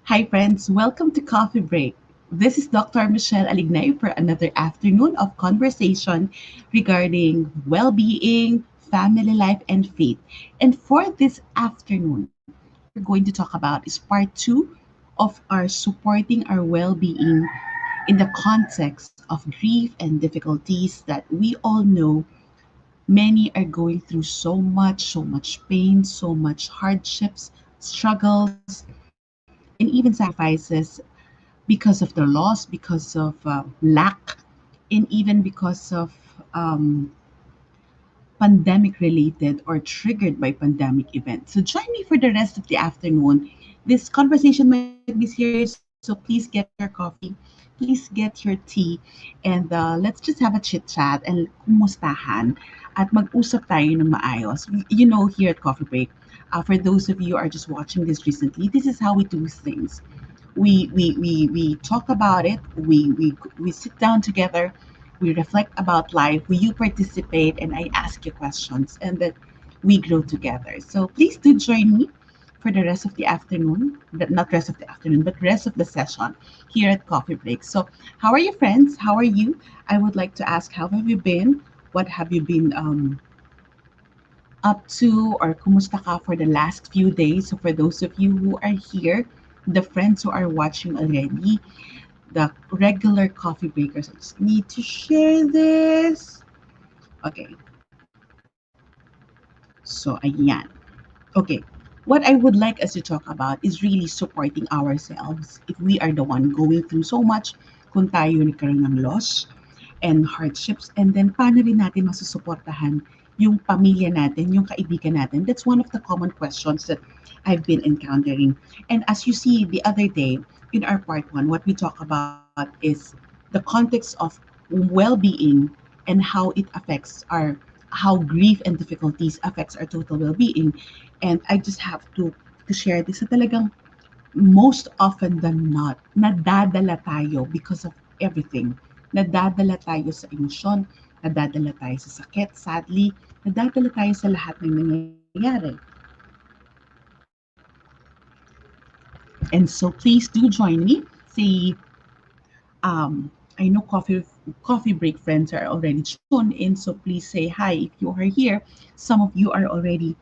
Hi, friends. Welcome to Coffee Break. This is Dr. Michele Alignay for another afternoon of conversation regarding well being, family life, and faith. And for this afternoon, what we're going to talk about is part two of our supporting our well being in the context of grief and difficulties that we all know many are going through so much pain, so much hardships, struggles, and even sacrifices because of their loss, because of lack, and even because of pandemic related or triggered by pandemic events. So join me for the rest of the afternoon. This conversation might be serious, so please get your coffee, please get your tea, and let's just have a chit chat and kumustahan at mag-usap tayo ng maayos. You know, here at Coffee Break, for those of you who are just watching this recently, this is how we do things. We talk about it, we sit down together, we reflect about life, you participate, and I ask you questions, and then we grow together. So please do join me for the rest of the afternoon, but not rest of the afternoon, but rest of the session here at Coffee Break. So how are you, friends? How are you? I would like to ask, how have you been? What have you been up to, or kumusta ka for the last few days? So for those of you who are here, the friends who are watching already, the regular coffee breakers, I just need to share this. Okay, so ayan. Okay, what I would like us to talk about is really supporting ourselves. If we are the one going through so much, kung tayo nagkaroon ng loss and hardships, and then paano rin natin masusuportahan yung pamilya natin, yung kaibigan natin. That's one of the common questions that I've been encountering. And as you see the other day in our part one, what we talk about is the context of well-being and how it affects our how grief and difficulties affects our total well-being. And I just have to share this na talagang most often than not, nadadala tayo because of everything. Nadadala tayo sa emosyon, nadadala tayo sa sakit, sadly, nadadala tayo sa lahat ng nangyayari. And so please do join me. Say, I know coffee break friends are already tuned in, so please say hi if you are here. Some of you are already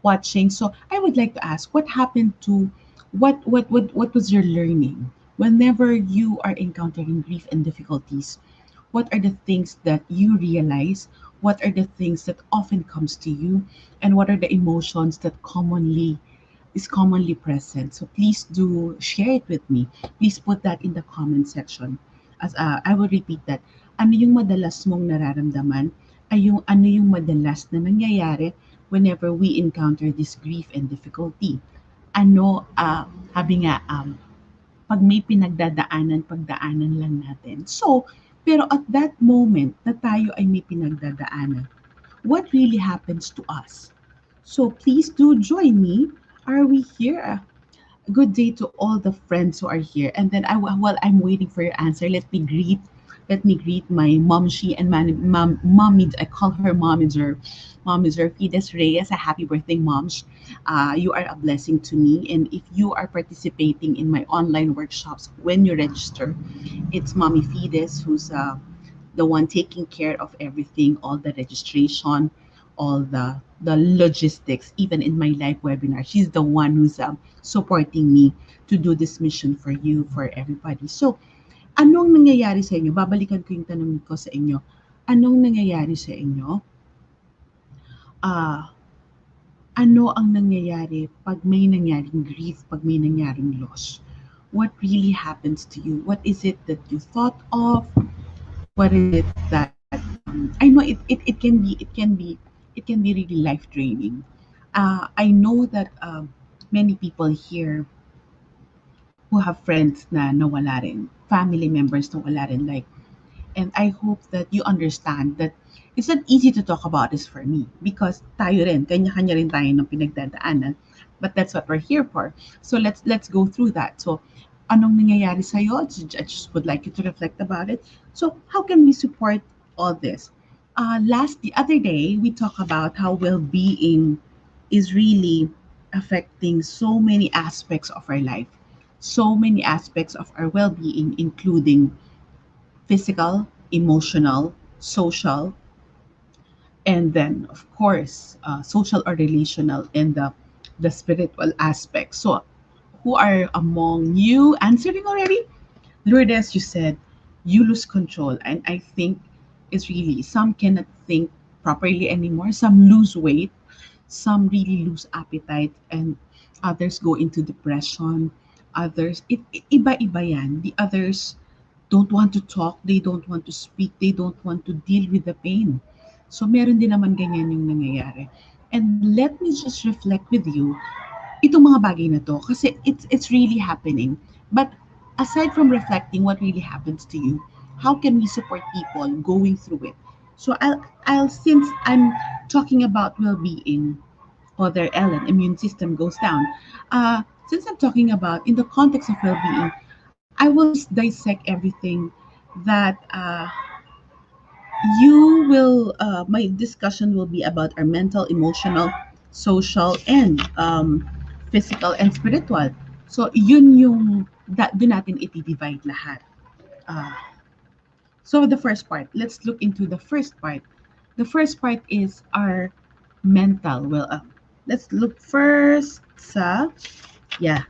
watching. So I would like to ask, what happened to what was your learning whenever you are encountering grief and difficulties? What are the things that you realize? What are the things that often comes to you? And what are the emotions that commonly present? So please do share it with me. Please put that in the comment section. As I will repeat that. Ano yung madalas mong nararamdaman? Ay yung ano yung madalas na nangyayari whenever we encounter this grief and difficulty? Ano, sabi nga, pag may pinagdadaanan, pagdaanan lang natin. So, pero at that moment na tayo ay may pinagdadaanan, what really happens to us? So please do join me. Are we here? Good day to all the friends who are here. And then while I'm waiting for your answer, let me greet my momshi and mommy. I call her momager Fides Reyes. A happy birthday, moms. You are a blessing to me. And if you are participating in my online workshops, when you register, it's Mommy Fides who's the one taking care of everything, all the registration, all the logistics, even in my live webinar. She's the one who's supporting me to do this mission for you, for everybody. So, anong nangyayari sa inyo? Babalikan ko yung tanong ko sa inyo. Anong nangyayari sa inyo? Ah, ano ang nangyayari pag may nangyaring grief, pag may nangyaring loss? What really happens to you? What is it that you thought of? What is it that I know it can be really life draining. I know that many people here who have friends na nawala rin, family members na wala rin, like, and I hope that you understand that it's not easy to talk about this for me because tayo rin, kanya-kanya rin tayo ng pinagdadaanan. But that's what we're here for. So let's go through that. So anong nangyayari sa'yo? I just would like you to reflect about it. So how can we support all this? The other day, we talked about how well-being is really affecting so many aspects of our life. so many aspects of our well-being, including physical, emotional, social, and then of course social or relational, and the spiritual aspect. So who are among you answering already? Lourdes, you said you lose control, and I think it's really some cannot think properly anymore, some lose weight, some really lose appetite, and others go into depression. Others, iba-iba yan. The others don't want to talk, they don't want to speak, they don't want to deal with the pain. So meron din naman ganyan yung nangyayari. And let me just reflect with you itong mga bagay na to kasi it's really happening. But aside from reflecting what really happens to you, how can we support people going through it? So I'll since I'm talking about well-being, other Ellen, immune system goes down. Since I'm talking about in the context of well-being, I will just dissect everything that you will. My discussion will be about our mental, emotional, social, and physical and spiritual. So yun yung doon natin i-divide lahat. Uh, so the first part, let's look into the first part. The first part is our mental. Well, let's look first sa yeah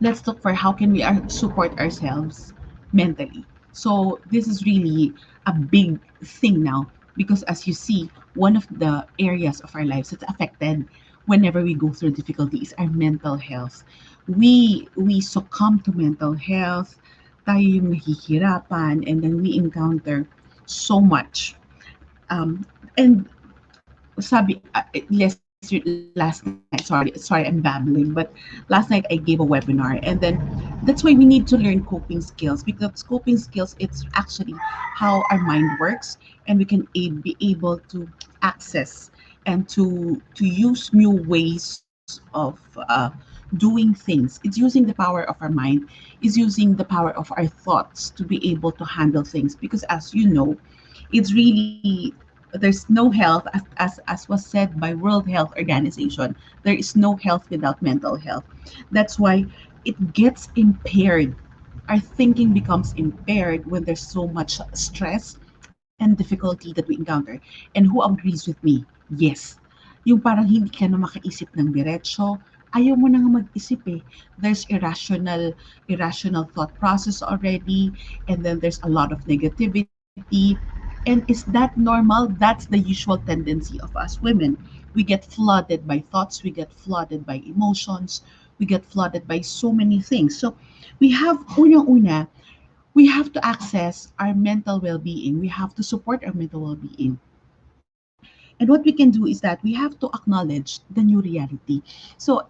let's look for how can we support ourselves mentally. So this is really a big thing now because as you see, one of the areas of our lives that's affected whenever we go through difficulty is our mental health. We succumb to mental health, tayo yung nahihirapan, and then we encounter so much. And sabi last night, sorry I'm babbling, but last night I gave a webinar, and then that's why we need to learn coping skills, because coping skills, it's actually how our mind works, and we can be able to access and to use new ways of doing things. It's using the power of our mind, is using the power of our thoughts to be able to handle things, because as you know, it's really, there's no health, as was said by World Health Organization, there is no health without mental health. That's why it gets impaired. Our thinking becomes impaired when there's so much stress and difficulty that we encounter. And who agrees with me? Yes. Yung parang hindi ka na makaisip ng diretso, ayaw mo nang mag-isip eh. There's irrational thought process already, and then there's a lot of negativity. And is that normal? That's the usual tendency of us women. We get flooded by thoughts, we get flooded by emotions, we get flooded by so many things. So we have, unang-una, we have to access our mental well-being. We have to support our mental well-being. And what we can do is that we have to acknowledge the new reality. So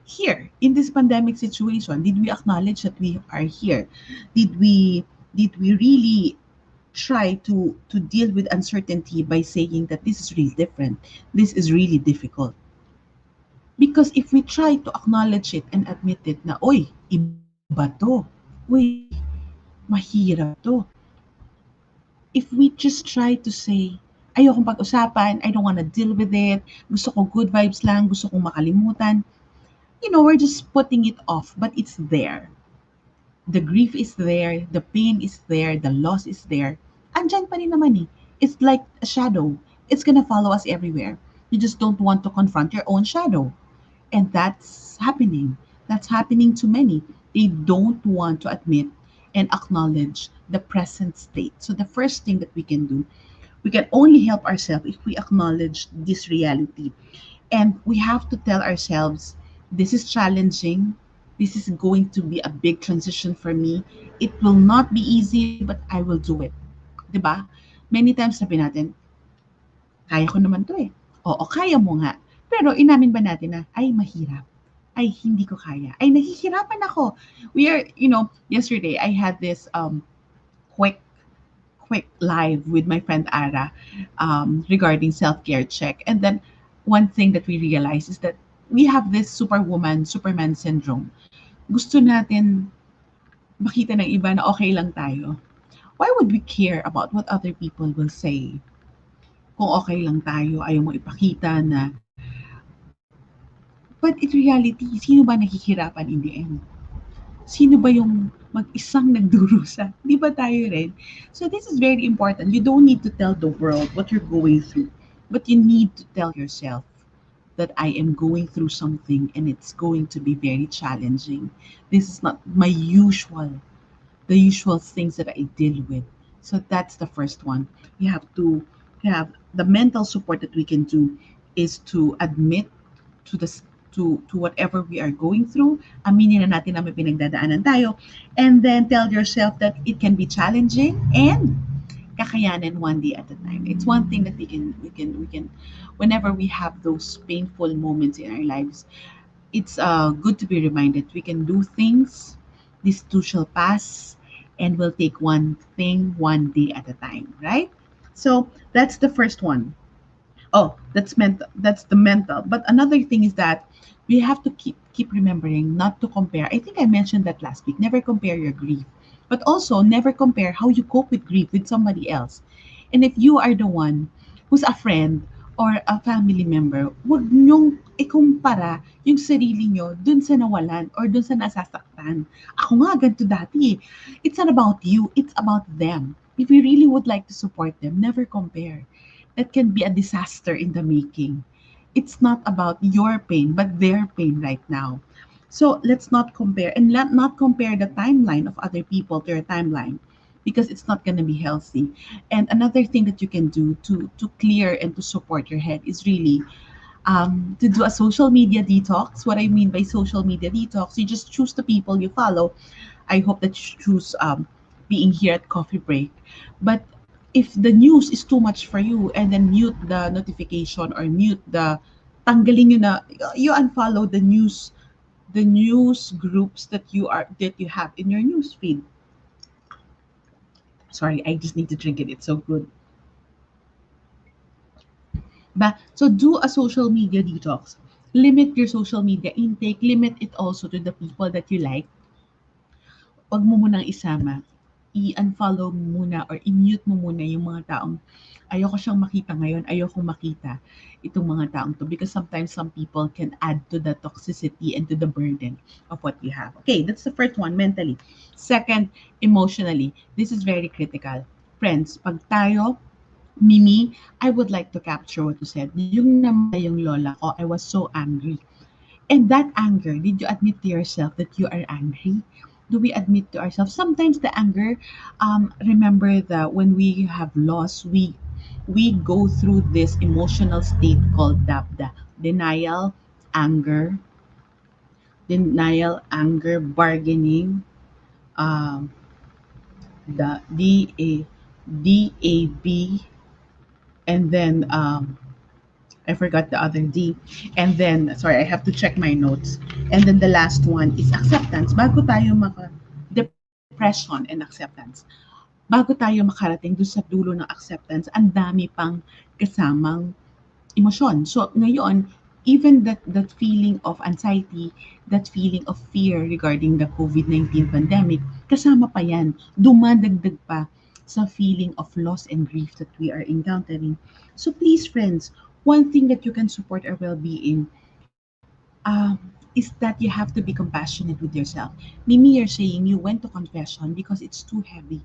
here in this pandemic situation, did we acknowledge that we are here? Did we really try to deal with uncertainty by saying that this is really different, this is really difficult? Because if we try to acknowledge it and admit it na, oy, iba to, uy, mahirap to. If we just try to say, ayokong pag-usapan, I don't want to deal with it, gusto ko good vibes lang, gusto kong makalimutan, we're just putting it off, but it's there. The grief is there, the pain is there, the loss is there. Andyan pa rin naman eh. It's like a shadow. It's gonna follow us everywhere. You just don't want to confront your own shadow. And that's happening. That's happening to many. They don't want to admit and acknowledge the present state. So the first thing that we can do, we can only help ourselves if we acknowledge this reality. And we have to tell ourselves, this is challenging. This is going to be a big transition for me. It will not be easy, but I will do it. 'Di ba? Many times sabi natin, kaya ko naman 'to eh. Oo, kaya mo nga. Pero inamin ba natin na, ay mahirap. Ay hindi ko kaya. Ay nahihirapan ako. Yesterday I had this quick live with my friend Ara regarding self-care check. And then one thing that we realize is that we have this superman syndrome. Gusto natin makita ng iba na okay lang tayo. Why would we care about what other people will say? Kung okay lang tayo, ayaw mo ipakita na But in reality, sino ba naghihirapan in the end? Sino ba yung mag-isang nagdurusa? 'Di ba tayo rin? So this is very important. You don't need to tell the world what you're going through, but you need to tell yourself that I am going through something and it's going to be very challenging. This is not my the usual things that I deal with. So that's the first one. You have to have the mental support that we can do is to admit to this to whatever we are going through. Aminin na natin na may pinagdadaanan tayo. And then tell yourself that it can be challenging and kakayanin one day at a time. It's one thing that we can whenever we have those painful moments in our lives, it's good to be reminded we can do things. This too shall pass, and we'll take one thing one day at a time, right? So that's the first one. Oh, that's mental. That's the mental. But another thing is that we have to keep remembering not to compare. I think I mentioned that last week. Never compare your grief, but also never compare how you cope with grief with somebody else. And if you are the one who's a friend or a family member, wag niyong ikumpara yung sarili niyo dun sa nawalan or dun sa nasasaktan. Ako nga ganito dati. It's not about you, it's about them. If you really would like to support them, never compare. That can be a disaster in the making. It's not about your pain, but their pain right now. So let's not compare and let not compare the timeline of other people to your timeline because it's not going to be healthy. And another thing that you can do to clear and to support your head is really to do a social media detox. What I mean by social media detox, you just choose the people you follow. I hope that you choose being here at coffee break. But if the news is too much for you, and then mute the notification or mute the tanggalin nyo na, you unfollow the news groups that you have in your news feed. Sorry, I just need to drink it. It's so good. But so do a social media detox. Limit your social media intake. Limit it also to the people that you like. Wag mo munang isama. I-unfollow mo muna or i-mute mo muna yung mga taong ayoko siyang makita ngayon, ayokong makita itong mga taong to because sometimes some people can add to the toxicity and to the burden of what you have. Okay, that's the first one, mentally. Second, emotionally. This is very critical. Friends, pag tayo, Mimi, I would like to capture what you said. Yung namatay yung lola ko, I was so angry. And that anger, did you admit to yourself that you are angry? Do we admit to ourselves? Sometimes the anger, remember that when we have loss, we go through this emotional state called DAPDA. Anger, denial, anger, bargaining, um, the DAB, and then I forgot the other D. And then, sorry, I have to check my notes. And then the last one is acceptance. Bago tayo depression and acceptance. Bago tayo makarating doon sa dulo ng acceptance, ang dami pang kasamang emosyon. So ngayon, even that feeling of anxiety, that feeling of fear regarding the COVID-19 pandemic, kasama pa yan. Dumadagdag pa sa feeling of loss and grief that we are encountering. So please, friends, one thing that you can support our well-being is that you have to be compassionate with yourself. Mimi, you're saying you went to confession because it's too heavy.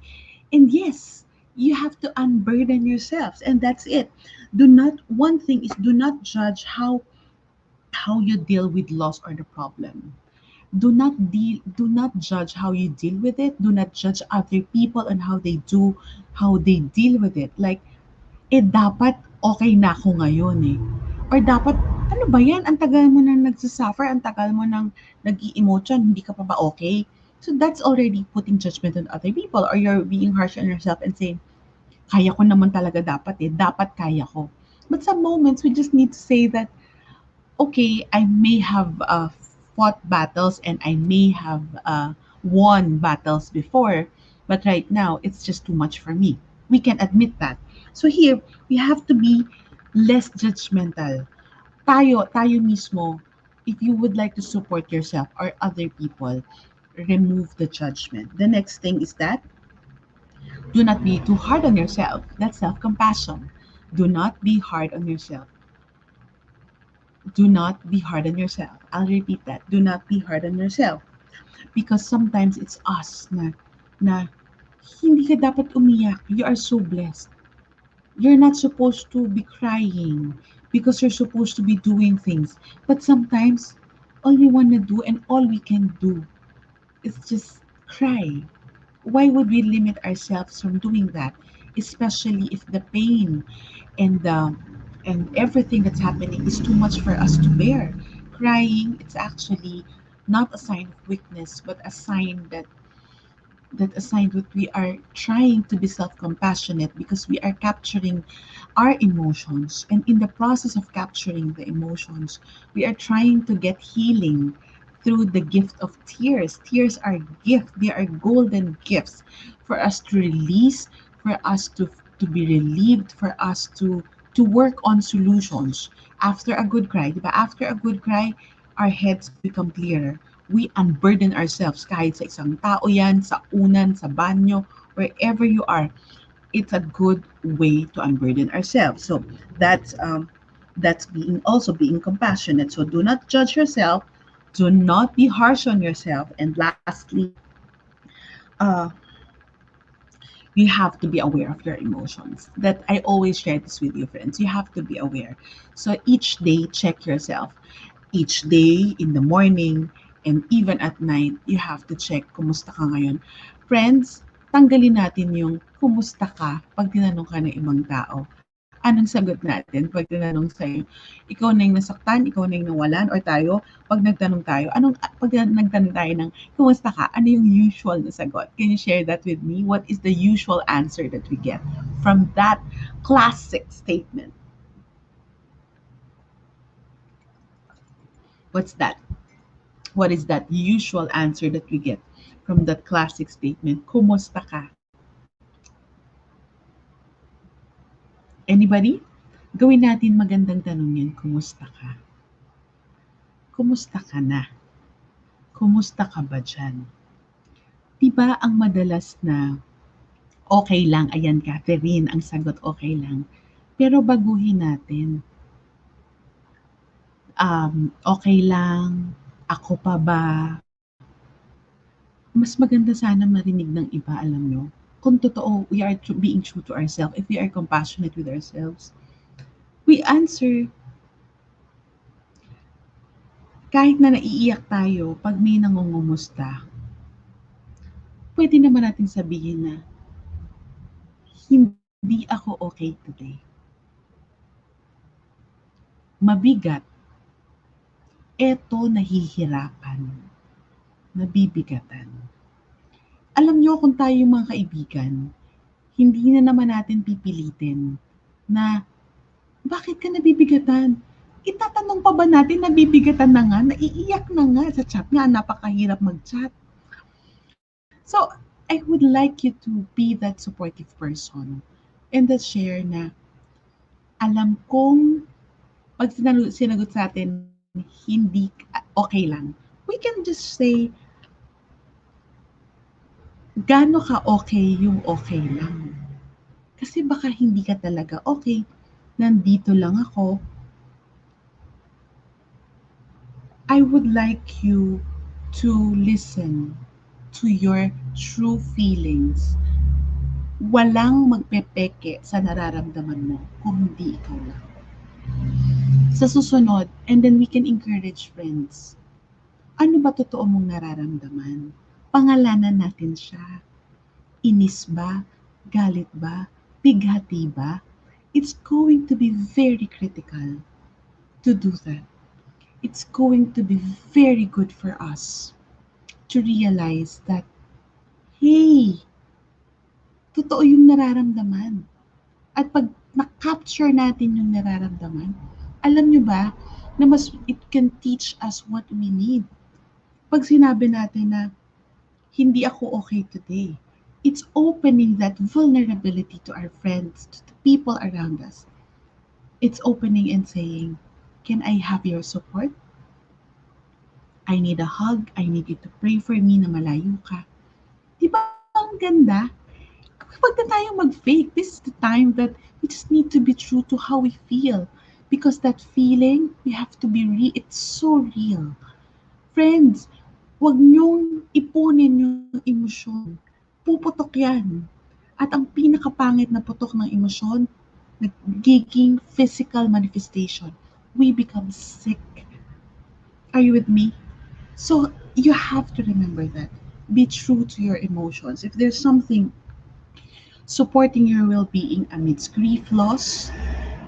And yes, you have to unburden yourselves, and that's it. Do not, one thing is, do not judge how you deal with loss or the problem. Do not judge how you deal with it. Do not judge other people and how they deal with it. Like, dapat okay na ako ngayon eh. Or dapat, ano ba yan? Ang tagal mo nang nagsasuffer, ang tagal mo nang nag-i-emotion, hindi ka pa ba okay? So that's already putting judgment on other people, or you're being harsh on yourself and saying, kaya ko naman talaga dapat eh, dapat kaya ko. But some moments, we just need to say that, okay, I may have fought battles and I may have won battles before, but right now it's just too much for me. We can admit that. So here, we have to be less judgmental. Tayo mismo, if you would like to support yourself or other people, remove the judgment. The next thing is that do not be too hard on yourself. That's self compassion. Do not be hard on yourself. Do not be hard on yourself. I'll repeat that. Do not be hard on yourself. Because sometimes it's us na hindi ka dapat umiyak. You are so blessed. You're not supposed to be crying because you're supposed to be doing things. But sometimes all we want to do and all we can do is just cry. Why would we limit ourselves from doing that? Especially if the pain and the and everything that's happening is too much for us to bear. Crying, it's actually not a sign of weakness, but a sign that a sign that we are trying to be self-compassionate because we are capturing our emotions, and in the process of capturing the emotions we are trying to get healing through the gift of tears. Tears are gift, they are golden gifts for us to release, for us to be relieved, for us to work on solutions. After a good cry, diba? After a good cry, our heads become clearer. We unburden ourselves kahit sa isang tao yan, sa unan, sa banyo, wherever you are. It's a good way to unburden ourselves. So that's being also being compassionate. So do not judge yourself, do not be harsh on yourself, and lastly, uh, you have to be aware of your emotions. That I always share this with you, friends. You have to be aware. So each day, check yourself. Each day, in the morning, and even at night, you have to check kumusta ka ngayon. Friends, tanggalin natin yung kumusta ka pag tinanong ka ng ibang tao. Anong sagot natin pag tinanong sa'yo, ikaw na yung nasaktan, ikaw na yung nawalan, or tayo, pag nagtanong tayo, pag nagtanong tayo ng, kumusta ka, ano yung usual na sagot? Can you share that with me? What is the usual answer that we get from that classic statement? What's that? What is that usual answer that we get from that classic statement? Kumusta ka? Anybody? Gawin natin magandang tanong yan. Kumusta ka? Kumusta ka na? Kumusta ka ba dyan? Diba ang madalas na okay lang, ayan Catherine, ang sagot okay lang. Pero baguhin natin. Okay lang, ako pa ba? Mas maganda sana marinig ng iba, alam nyo. Kung totoo, we are being true to ourselves, if we are compassionate with ourselves, we answer kahit na naiiyak tayo pag may nangungumusta. Pwede naman natin sabihin na, hindi ako okay today. Mabigat. Eto nahihirapan. Nabibigatan. Alam nyo kung tayo yung mga kaibigan, hindi na naman natin pipilitin na bakit ka nabibigatan? Itatanong pa ba natin nabibigatan na nga, naiiyak na nga sa chat nga, napakahirap mag-chat. So, I would like you to be that supportive person and that share na alam kong pag sinagot sa atin, hindi okay lang. We can just say, gaano ka okay yung okay lang. Kasi baka hindi ka talaga okay. Nandito lang ako. I would like you to listen to your true feelings. Walang magpepeke sa nararamdaman mo kung hindi ikaw lang. Sa susunod, and then we can encourage friends. Ano ba totoo mong nararamdaman? Pangalanan natin siya. Inis ba? Galit ba? Bighati ba? It's going to be very critical to do that. It's going to be very good for us to realize that, hey, totoo yung nararamdaman. At pag na-capture natin yung nararamdaman, alam nyo ba, na mas it can teach us what we need. Pag sinabi natin na, hindi ako okay today, it's opening that vulnerability to our friends, to the people around us. It's opening and saying, can I have your support? I need a hug. I need you to pray for me na malayo ka. Di ba ang ganda? Huwag na tayong mag-fake. This is the time that we just need to be true to how we feel. Because that feeling, we have to be it's so real. Friends, wag niyong ipunin yung emosyon. Puputok yan. At ang pinakapangit na putok ng emosyon, nagiging physical manifestation. We become sick. Are you with me? So you have to remember that. Be true to your emotions. If there's something supporting your well-being amidst grief loss,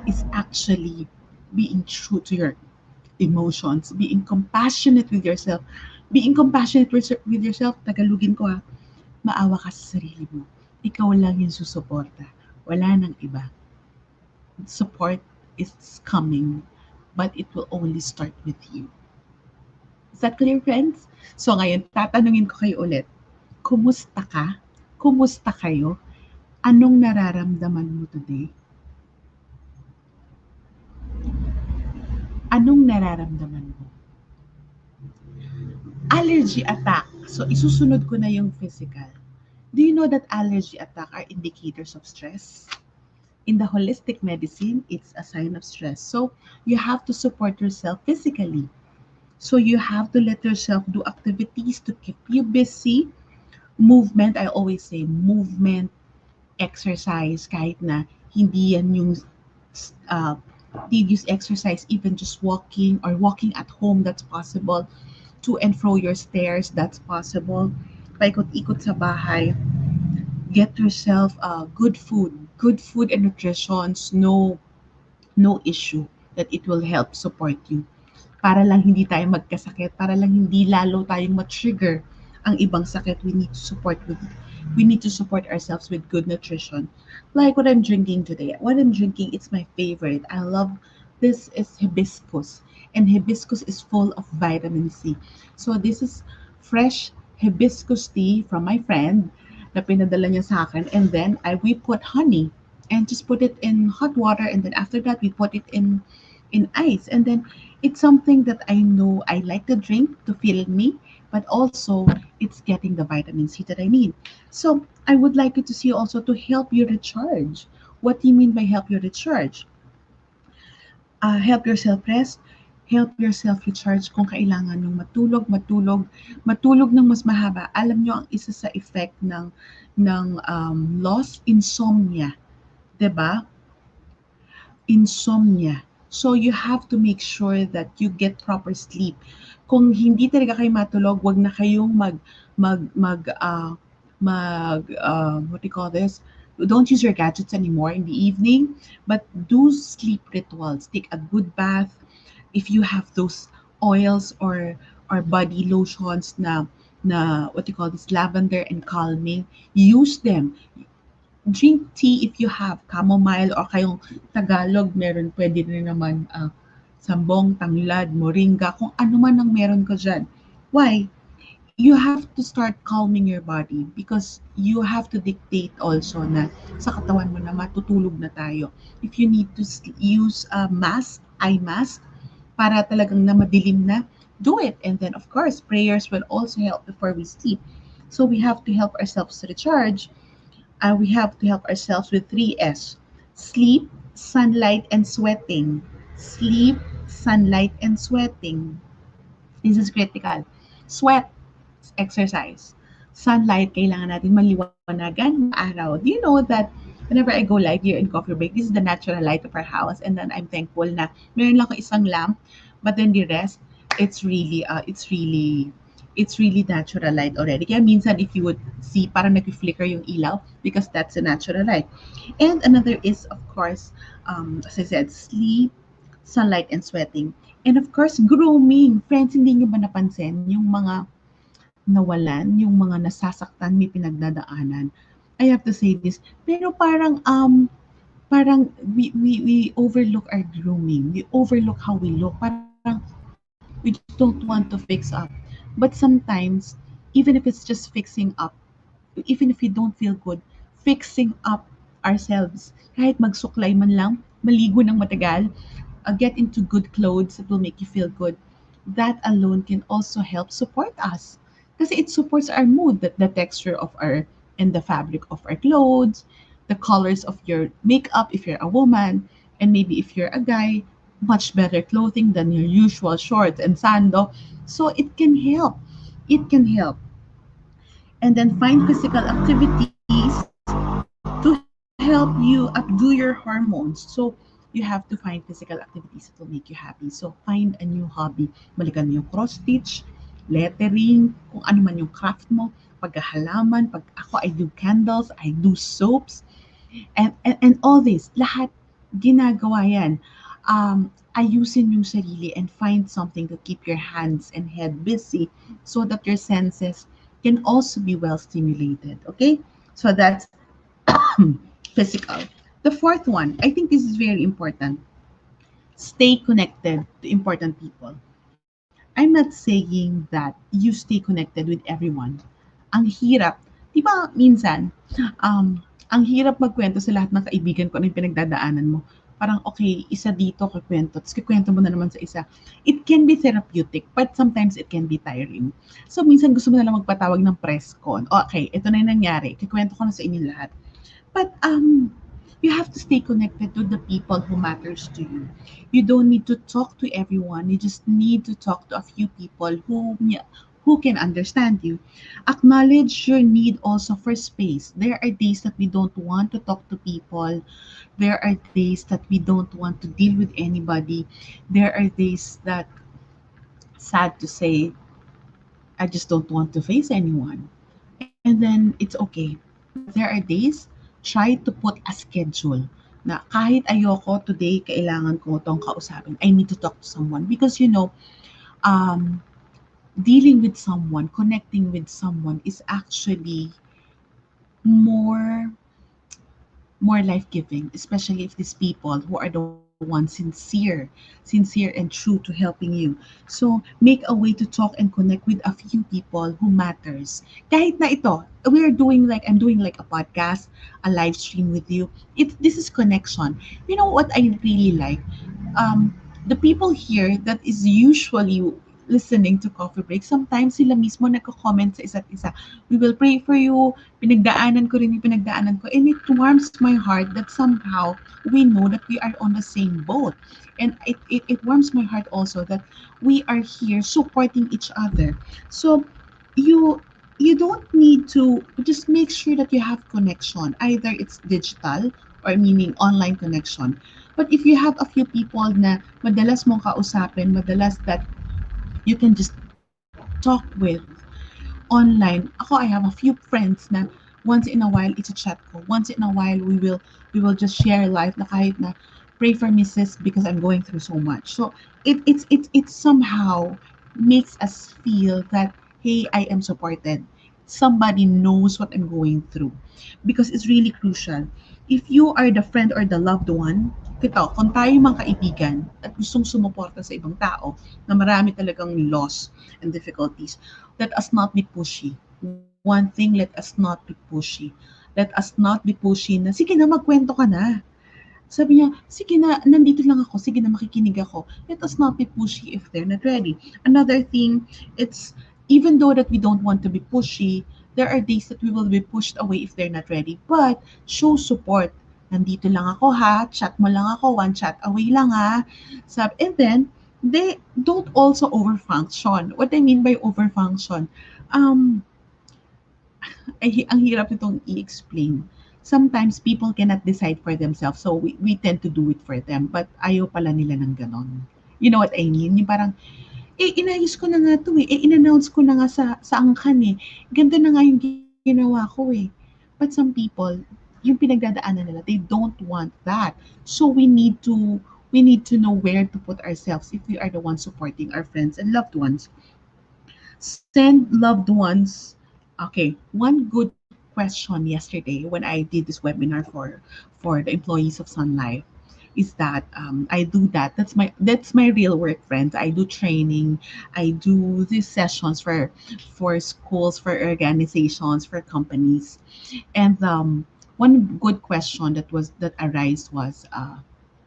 is actually being true to your emotions, being compassionate with yourself. Being compassionate with yourself, Tagalogin ko ha, maawa ka sa sarili mo. Ikaw lang yung susuporta. Wala nang iba. Support is coming, but it will only start with you. Is that clear, friends? So ngayon, tatanungin ko kayo ulit. Kumusta ka? Kumusta kayo? Anong nararamdaman mo today? Anong nararamdaman mo? Allergy attack. So, isusunod ko na yung physical. Do you know that allergy attack are indicators of stress? In the holistic medicine, it's a sign of stress. So, you have to support yourself physically. So, you have to let yourself do activities to keep you busy. Movement, I always say movement, exercise, kahit na hindi yan yung uh, did use exercise, even just walking or walking at home, that's possible. To and fro your stairs, that's possible. Paikot-ikot sa bahay. Get yourself good food and nutritions, no issue that it will help support you. Para lang hindi tayo magkasakit, para lang hindi lalo tayong ma-trigger ang ibang sakit, we need to support ourselves with good nutrition. Like what I'm drinking today. What I'm drinking, it's my favorite. I love this is hibiscus. And hibiscus is full of vitamin C. So this is fresh hibiscus tea from my friend na pinadala niya sa akin. And then we put honey and just put it in hot water, and then after that we put it in ice, and then it's something that I know I like to drink to fill me, but also it's getting the vitamin C that I need. So I would like you to see also to help you recharge. What do you mean by help you recharge? Help yourself rest, help yourself recharge kung kailangan nung matulog ng mas mahaba. Alam nyo, ang isa sa effect ng loss, insomnia. 'Di ba? Insomnia. So you have to make sure that you get proper sleep. Kung hindi talaga kayo matulog, wag na kayong what do you call this? Don't use your gadgets anymore in the evening, but do sleep rituals. Take a good bath. If you have those oils or body lotions na what do you call this, lavender and calming, use them. Drink tea if you have chamomile, or kayong Tagalog, meron pwede rin naman sambong, tanglad, moringa, kung ano man ang meron ko dyan. Why? You have to start calming your body because you have to dictate also na sa katawan mo na matutulog na tayo. If you need to use a mask, eye mask, para talagang na madilim na, do it. And then of course, prayers will also help before we sleep. So we have to help ourselves recharge. We have to help ourselves with 3S: sleep, sunlight, and sweating. Sleep, sunlight, and sweating. This is critical. Sweat, exercise. Sunlight, kailangan natin maliwanagan, maaraw. Do you know that whenever I go live here in Coffee Break, this is the natural light of our house, and then I'm thankful na meron lang ako isang lamp, but then the rest, it's really natural light already. Kaya minsan if you would see, parang nag-flicker yung ilaw because that's a natural light. And another is, of course, as I said, sleep, sunlight, and sweating. And of course, grooming. Friends, hindi nyo ba napansin yung mga nawalan, yung mga nasasaktan, may pinagdadaanan? I have to say this, pero parang we overlook our grooming. We overlook how we look. Parang we just don't want to fix up. But sometimes, even if it's just fixing up, even if we don't feel good, fixing up ourselves, kahit magsuklay man lang, maligo ng matagal, get into good clothes that will make you feel good, that alone can also help support us. Kasi it supports our mood, that the texture of our and the fabric of our clothes, the colors of your makeup if you're a woman, and maybe if you're a guy, much better clothing than your usual shorts and sando. So it can help. It can help. And then find physical activities to help you updo your hormones. So you have to find physical activities that will make you happy. So find a new hobby. Balikan mo yung cross stitch, lettering, kung ano man yung craft mo, paghahalaman, pag ako I do candles, I do soaps, and all this, lahat ginagawa yan. Ayusin yung sarili and find something to keep your hands and head busy so that your senses can also be well stimulated. Okay? So that's physical. The fourth one, I think this is very important. Stay connected to important people. I'm not saying that you stay connected with everyone. Ang hirap. Di ba minsan, ang hirap magkwento sa lahat ng kaibigan ko ano yung pinagdadaanan mo. Parang, okay, isa dito kikwento, tapos kikwento mo na naman sa isa. It can be therapeutic, but sometimes it can be tiring. So, minsan gusto mo na lang magpatawag ng press con. Okay, ito na yung nangyari. Kikwento ko na sa inyo lahat. But you have to stay connected to the people who matters to you. You don't need to talk to everyone. You just need to talk to a few people who can understand you. Acknowledge your need also for space. There are days that we don't want to talk to people. There are days that we don't want to deal with anybody. There are days that, sad to say, I just don't want to face anyone. And then it's okay. But there are days, try to put a schedule na kahit ayoko today, kailangan ko tong kausapin. I need to talk to someone because um, dealing with someone, connecting with someone is actually more more life-giving, especially if these people who are the ones sincere and true to helping you. So, make a way to talk and connect with a few people who matters. Kahit na ito, I'm doing like a podcast, a live stream with you. This is connection. You know what I really like? The people here that is usually listening to Coffee Break, sometimes sila mismo nagko-comment sa isa't isa. We will pray for you. Pinagdaanan ko rin yung pinagdaanan ko. And it warms my heart that somehow we know that we are on the same boat. And it warms my heart also that we are here supporting each other. So you you don't need to just make sure that you have connection. Either it's digital or meaning online connection. But if you have a few people na madalas mong kausapin, madalas that you can just talk with online. Ako, I have a few friends na once in a while, i-chat ko. Once in a while, we will just share life na kahit na pray for me sis because I'm going through so much. So it somehow makes us feel that hey, I am supported. Somebody knows what I'm going through because it's really crucial. If you are the friend or the loved one, kung tayo mga kaibigan at gustong sumuporta sa ibang tao na marami talagang loss and difficulties, let us not be pushy. One thing, let us not be pushy. Let us not be pushy na, sige na, magkwento ka na. Sabi niya, sige na, nandito lang ako, sige na, makikinig ako. Let us not be pushy if they're not ready. Another thing, it's, even though that we don't want to be pushy, there are days that we will be pushed away if they're not ready. But, show support. Nandito lang ako ha, chat mo lang ako, one chat away lang ha. And then, they don't also overfunction. What I mean by overfunction, um, ang hirap itong i-explain. Sometimes people cannot decide for themselves, so we tend to do it for them, but ayaw pala nila ng ganon. You know what I mean? Yung parang, inayos ko na nga to eh, in-announce ko na nga sa angkan eh, ganito na nga yung ginawa ko eh. But some people, yung pinagdadaanan nila, they don't want that. So we need to know where to put ourselves if we are the ones supporting our friends and loved ones. Send loved ones. Okay, one good question yesterday when I did this webinar for the employees of Sun Life is that I do that. That's my real work, friends. I do training. I do these sessions for schools, for organizations, for companies. And one good question that arise was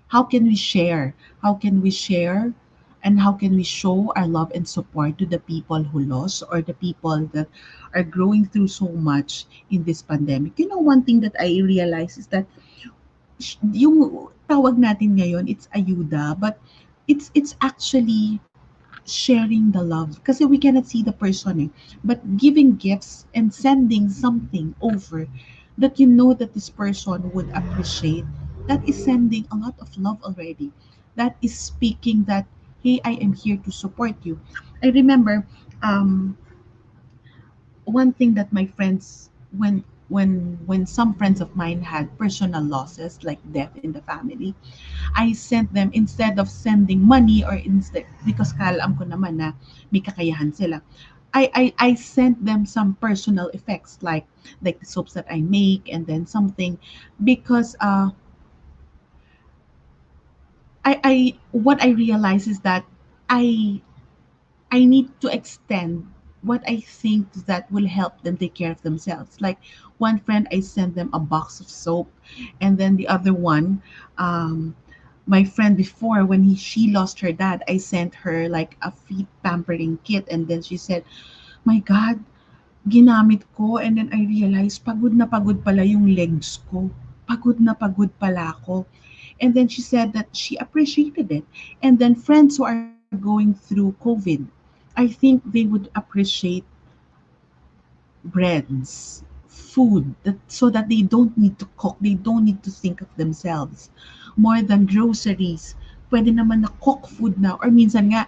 how can we share? How can we share and how can we show our love and support to the people who lost or the people that are growing through so much in this pandemic? You know, one thing that I realize is that yung tawag natin ngayon, it's ayuda, but it's actually sharing the love kasi we cannot see the person eh. But giving gifts and sending something over that you know that this person would appreciate, that is sending a lot of love already. That is speaking that, hey, I am here to support you. I remember um one thing that my friends, when some friends of mine had personal losses like death in the family, I sent them, instead of sending money, or instead, because kalam ko naman na may kakayahan sila, I sent them some personal effects like the soaps that I make, and then something, because I what I realize is that I I need to extend what I think that will help them take care of themselves. Like one friend, I sent them a box of soap, and then the other one, um, my friend before, when she lost her dad, I sent her like a feet pampering kit, and then she said, "My God, ginamit ko, and then I realized pagod na pagod pala yung legs ko. Pagod na pagod pala ako." And then she said that she appreciated it. And then friends who are going through COVID, I think they would appreciate breads, food, so that they don't need to cook, they don't need to think of themselves. More than groceries, pwede naman na cook food na, or minsan nga,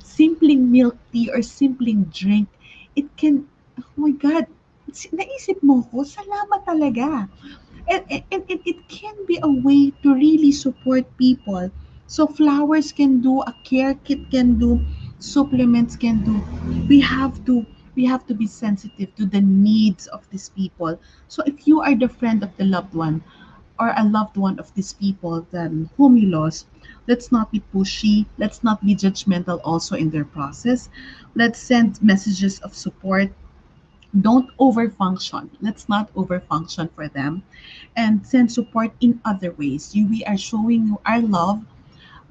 simpleng milk tea or simpleng drink, it can, oh my God, naisip mo ko, salamat talaga. And it can be a way to really support people. So flowers can do, a care kit can do, supplements can do. We have to we have to be sensitive to the needs of these people. So if you are the friend of the loved one, or a loved one of these people then whom you lost, let's not be pushy, let's not be judgmental also in their process. Let's send messages of support. Don't overfunction. Let's not overfunction for them, and send support in other ways. We are showing you our love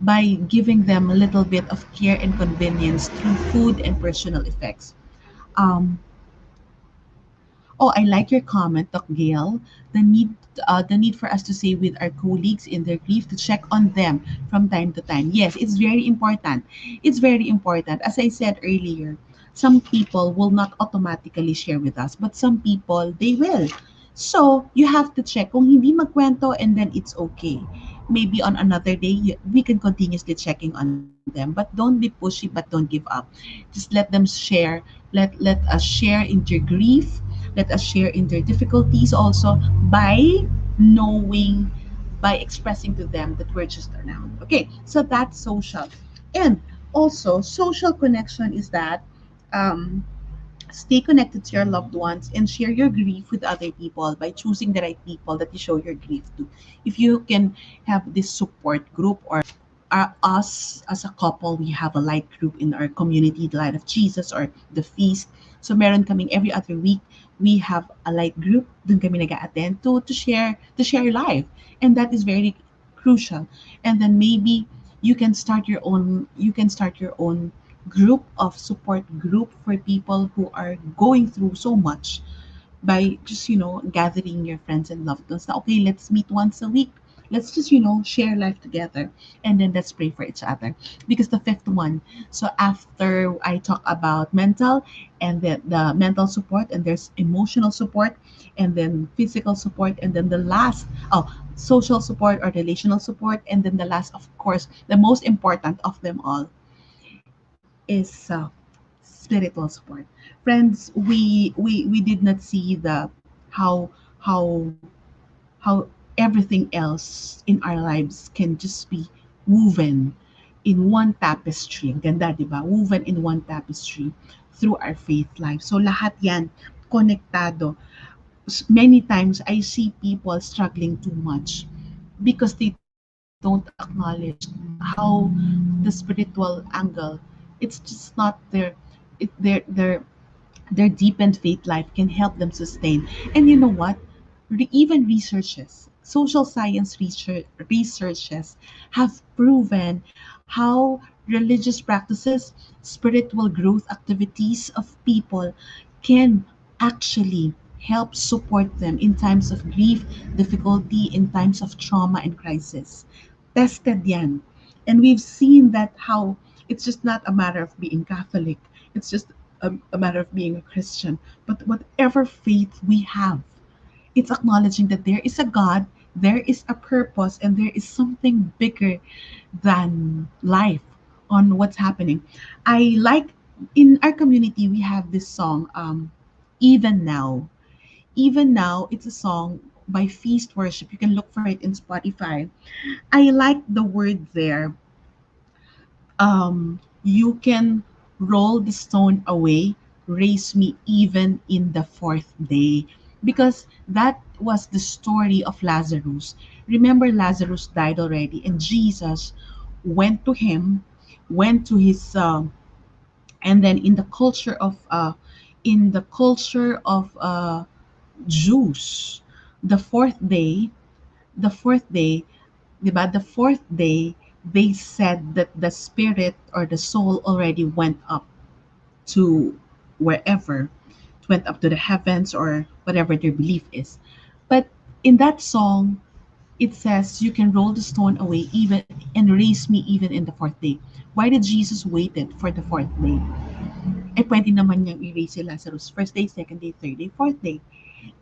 by giving them a little bit of care and convenience through food and personal effects. Um, Oh, I like your comment, Doc Gail. The need for us to say with our colleagues in their grief to check on them from time to time. Yes, it's very important. It's very important. As I said earlier, some people will not automatically share with us, but some people they will. So you have to check. Kung hindi magkwento, and then it's okay. Maybe on another day we can continuously checking on them, but don't be pushy, but don't give up. Just let them share. Let us share in their grief, let us share in their difficulties also, by knowing, by expressing to them that we're just around. Okay, so that's social. And also, social connection is that, um, stay connected to your loved ones and share your grief with other people by choosing the right people that you show your grief to. If you can have this support group, or us as a couple, we have a light group in our community, the Light of Jesus or the Feast. So meron kaming every other week, we have a light group. Dun kami nag-attend to share life. And that is very crucial. And then maybe you can start your own group of support group for people who are going through so much, by just gathering your friends and loved ones. Now, okay, let's meet once a week, let's just share life together, and then let's pray for each other. Because the fifth one, so after I talk about mental, and the mental support, and there's emotional support, and then physical support, and then the last, oh, social support or relational support, and then the last, of course, the most important of them all, is spiritual support. Friends, we did not see the how how how everything else in our lives can just be woven in one tapestry. Ang ganda, di ba? Woven in one tapestry through our faith life. So lahat yan konektado. Many times I see people struggling too much because they don't acknowledge how the spiritual angle, it's just not their deepened faith life can help them sustain. And you know what? Even researches, social science researches have proven how religious practices, spiritual growth activities of people can actually help support them in times of grief, difficulty, in times of trauma and crisis. Tested yan. And we've seen that how it's just not a matter of being Catholic, it's just a matter of being a Christian. But whatever faith we have, it's acknowledging that there is a God, there is a purpose, and there is something bigger than life on what's happening. I like in our community, we have this song, Even Now. Even Now, it's a song by Feast Worship. You can look for it in Spotify. I like the word there. You can roll the stone away, raise me even in the fourth day. Because that was the story of Lazarus. Remember, Lazarus died already, and Jesus went to him, went to his, and then in the culture of Jews, the fourth day, the fourth day, diba, the fourth day, they said that the spirit or the soul already went up to wherever, went up to the heavens or whatever their belief is. But in that song, it says, you can roll the stone away even and raise me even in the fourth day. Why did Jesus waited for the fourth day? Eh, pwede naman niyang erase si Lazarus first day, second day, third day, fourth day.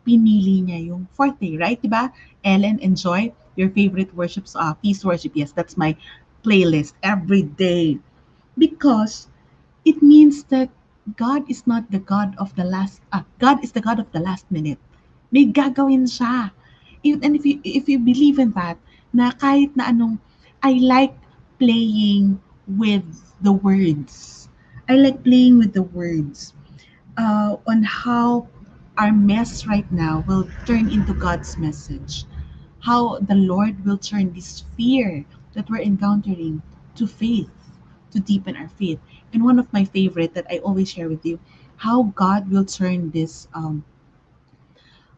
Pinili niya yung fourth day, right? Diba? Ellen, enjoy your favorite worships, peace worship. Yes, that's my playlist every day. Because it means that God is not the God of the last, God is the God of the last minute. May gagawin siya. And if you believe in that, na kahit na anong, I like playing with the words. I like playing with the words on how our mess right now will turn into God's message. How the Lord will turn this fear that we're encountering to faith, to deepen our faith. And one of my favorite that I always share with you, how God will turn this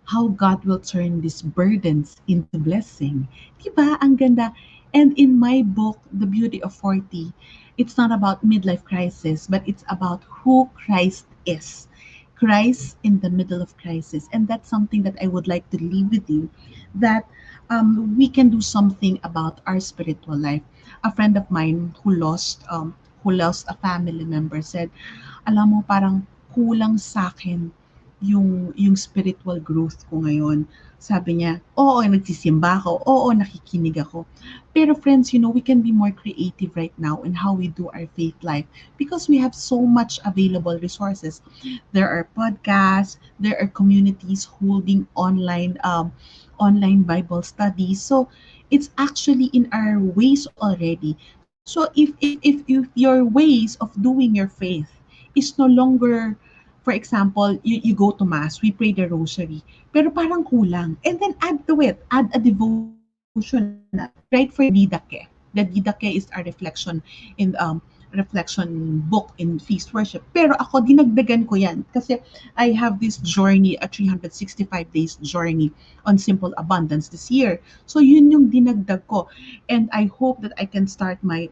how God will turn these burdens into blessing. Diba? Ang ganda. And in my book, The Beauty of 40, it's not about midlife crisis, but it's about who Christ is. Christ in the middle of crisis. And that's something that I would like to leave with you, that we can do something about our spiritual life. A friend of mine who lost a family member said, alam mo, parang kulang sa akin yung spiritual growth ko ngayon. Sabi niya, oo, nagsisimba ako, oo, nakikinig ako. Pero friends, we can be more creative right now in how we do our faith life because we have so much available resources. There are podcasts, there are communities holding online Bible studies. So it's actually in our ways already. So if your ways of doing your faith is no longer, for example, you go to mass, we pray the rosary, pero parang kulang. And then add to it, add a devotional. We write for Didake. The Didake is our reflection book in feast worship. Pero ako, dinagdagan ko yan kasi I have this journey, a 365 days journey on simple abundance this year. So yun yung dinagdag ko. And I hope that I can start my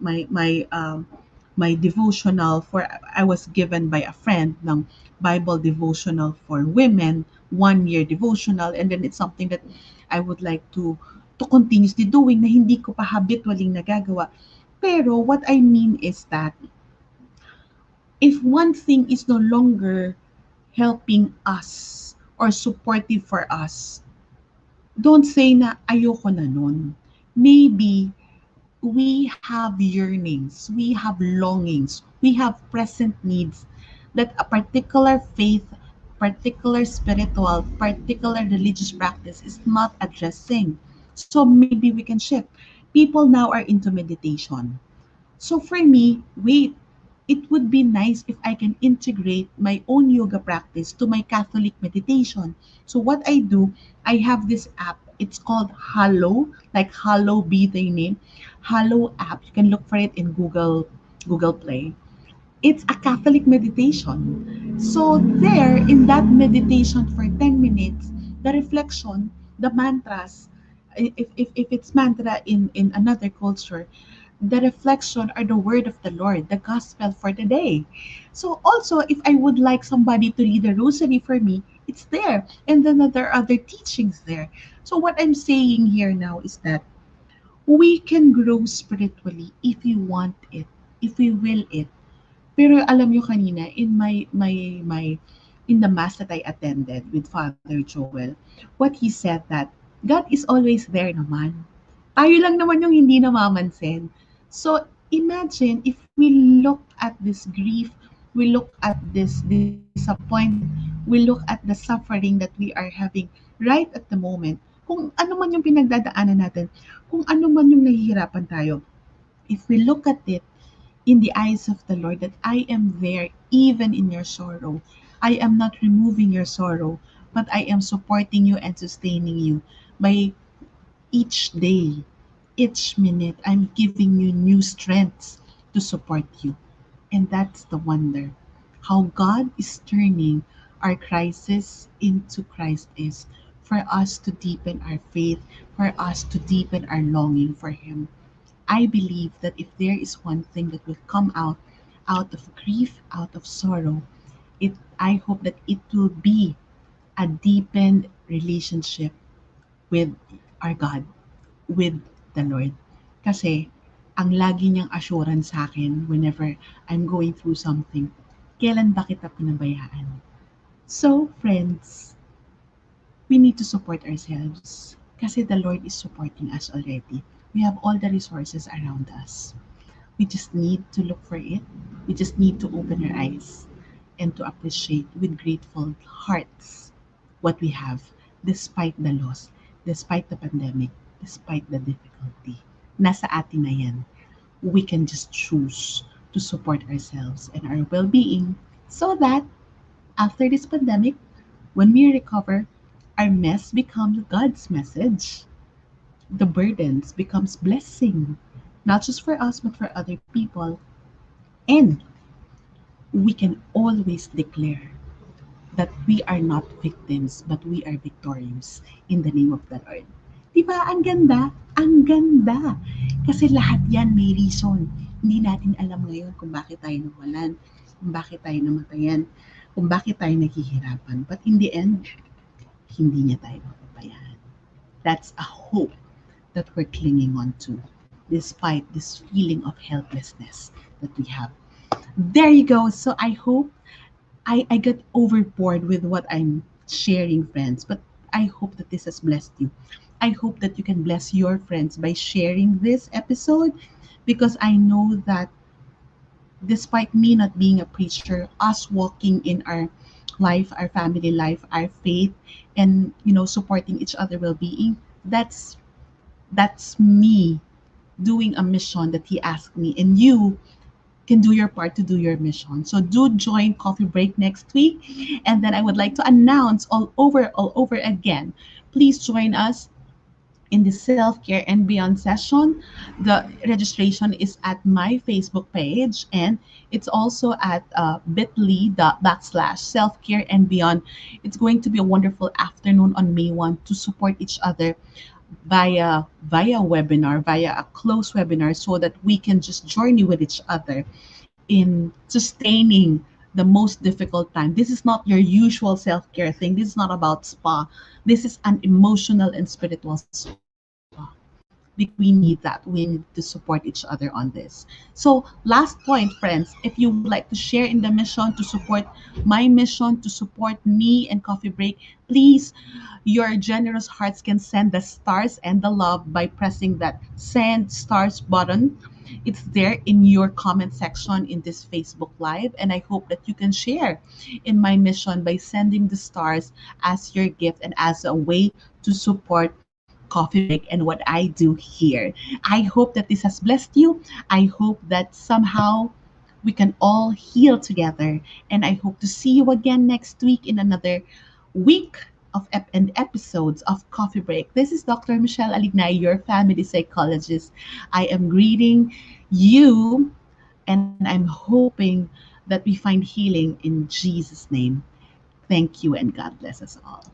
devotional for, I was given by a friend ng Bible devotional for women, 1 year devotional, and then it's something that I would like to continuously doing na hindi ko pa habitually nagagawa. Pero what I mean is that if one thing is no longer helping us or supportive for us, don't say na ayoko na nun. Maybe we have yearnings, we have longings, we have present needs that a particular faith, particular spiritual, particular religious practice is not addressing. So maybe we can shift. People now are into meditation. So for me, wait, it would be nice if I can integrate my own yoga practice to my Catholic meditation. So what I do, I have this app. It's called Hallow, like Hallow be thy name. Hallow app. You can look for it in Google Play. It's a Catholic meditation. So there, in that meditation for 10 minutes, the reflection, the mantras, if it's mantra in another culture, the reflection are the word of the Lord, the gospel for the day. So also, if I would like somebody to read the rosary for me, it's there. And then there are other teachings there. So what I'm saying here now is that We can grow spiritually if we want it, if we will it. Pero alam nyo kanina, in the mass that I attended with Father Joel, what he said that God is always there naman. Tayo lang naman yung hindi namamansin. So, imagine if we look at this grief, we look at this disappointment, we look at the suffering that we are having right at the moment, kung ano man yung pinagdadaanan natin, kung ano man yung nahihirapan tayo, if we look at it in the eyes of the Lord, that I am there even in your sorrow. I am not removing your sorrow, but I am supporting you and sustaining you by each day, each minute. I'm giving you new strengths to support you. And that's the wonder. How God is turning our crisis into Christ is for us to deepen our faith, for us to deepen our longing for Him. I believe that if there is one thing that will come out of grief, out of sorrow, it I hope that it will be a deepened relationship with our God, with the Lord. Kasi ang lagi niyang assurance sa akin whenever I'm going through something, kailan ba kita pinabayaan? So, friends, we need to support ourselves kasi the Lord is supporting us already. We have all the resources around us. We just need to look for it. We just need to open our eyes and to appreciate with grateful hearts what we have despite the loss, despite the pandemic, despite the difficulty. Nasa atin na yan. We can just choose to support ourselves and our well-being so that after this pandemic, when we recover, our mess becomes God's message. The burdens becomes blessing, not just for us but for other people. And we can always declare that we are not victims but we are victorious in the name of the Lord. Diba? Ang ganda. Ang ganda. Kasi lahat yan may reason. Hindi natin alam ngayon kung bakit tayo nawalan, kung bakit tayo namatayan, kung bakit tayo naghihirapan. But in the end, hindi niya tayo mapabayaan. That's a hope that we're clinging on to despite this feeling of helplessness that we have. There you go. So I hope I got overboard with what I'm sharing, friends, but I hope that this has blessed you. I hope that you can bless your friends by sharing this episode because I know that despite me not being a preacher, us walking in our life, our family life, our faith, and supporting each other well-being, that's me doing a mission that he asked me, and you can do your part to do your mission. So do join Coffee Break next week. And then I would like to announce all over again. Please join us in the self-care and beyond session. The registration is at my Facebook page, and it's also at bit.ly self-care and beyond. It's going to be a wonderful afternoon on May 1 to support each other via webinar, via a close webinar, so that we can just journey with each other in sustaining the most difficult time. This is not your usual self-care thing. This is not about spa. This is an emotional and spiritual spa, because we need that. We need to support each other on this. So last point, friends, if you would like to share in the mission to support my mission, to support me and Coffee Break, please, your generous hearts can send the stars and the love by pressing that send stars button. It's there in your comment section in this Facebook Live. And I hope that you can share in my mission by sending the stars as your gift and as a way to support Coffee Break and what I do here. I hope that this has blessed you. I hope that somehow we can all heal together. And I hope to see you again next week in another week of and episodes of Coffee Break. This is Dr. Michelle Alignay, your family psychologist. I am greeting you, and I'm hoping that we find healing in Jesus' name. Thank you, and God bless us all.